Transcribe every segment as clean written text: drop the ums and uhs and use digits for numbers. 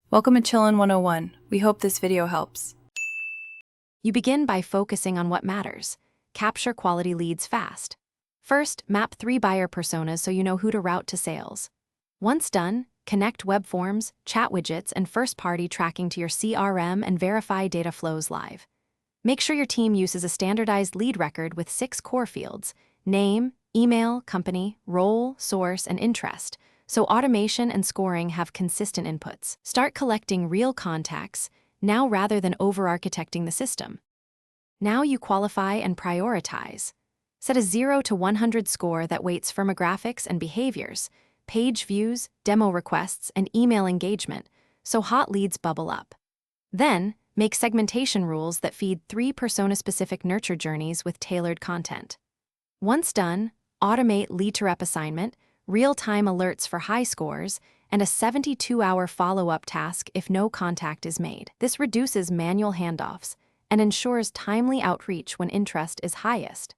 Welcome to Chillin' 101. We hope this video helps. You begin by focusing on what matters. Capture quality leads fast. First, map 3 buyer personas so you know who to route to sales. Once done, connect web forms, chat widgets, and first-party tracking to your CRM and verify data flows live. Make sure your team uses a standardized lead record with 6 core fields: name, email, company, role, source, and interest, so automation and scoring have consistent inputs. Start collecting real contacts now rather than over-architecting the system. Now you qualify and prioritize. Set a 0 to 100 score that weights firmographics and behaviors, page views, demo requests, and email engagement, so hot leads bubble up. Then, make segmentation rules that feed 3 persona-specific nurture journeys with tailored content. Once done, automate lead-to-rep assignment, real-time alerts for high scores, and a 72-hour follow-up task if no contact is made. This reduces manual handoffs and ensures timely outreach when interest is highest.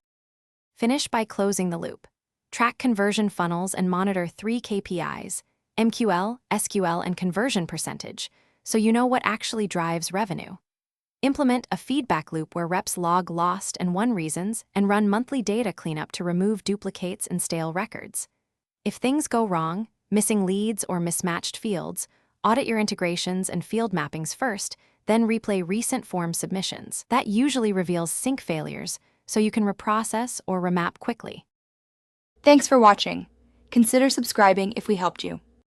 Finish by closing the loop. Track conversion funnels and monitor 3 KPIs: MQL, SQL, and conversion percentage, so you know what actually drives revenue. Implement a feedback loop where reps log lost and won reasons and run monthly data cleanup to remove duplicates and stale records. If things go wrong, missing leads or mismatched fields, audit your integrations and field mappings first, then replay recent form submissions. That usually reveals sync failures, so you can reprocess or remap quickly. Thanks for watching. Consider subscribing if we helped you.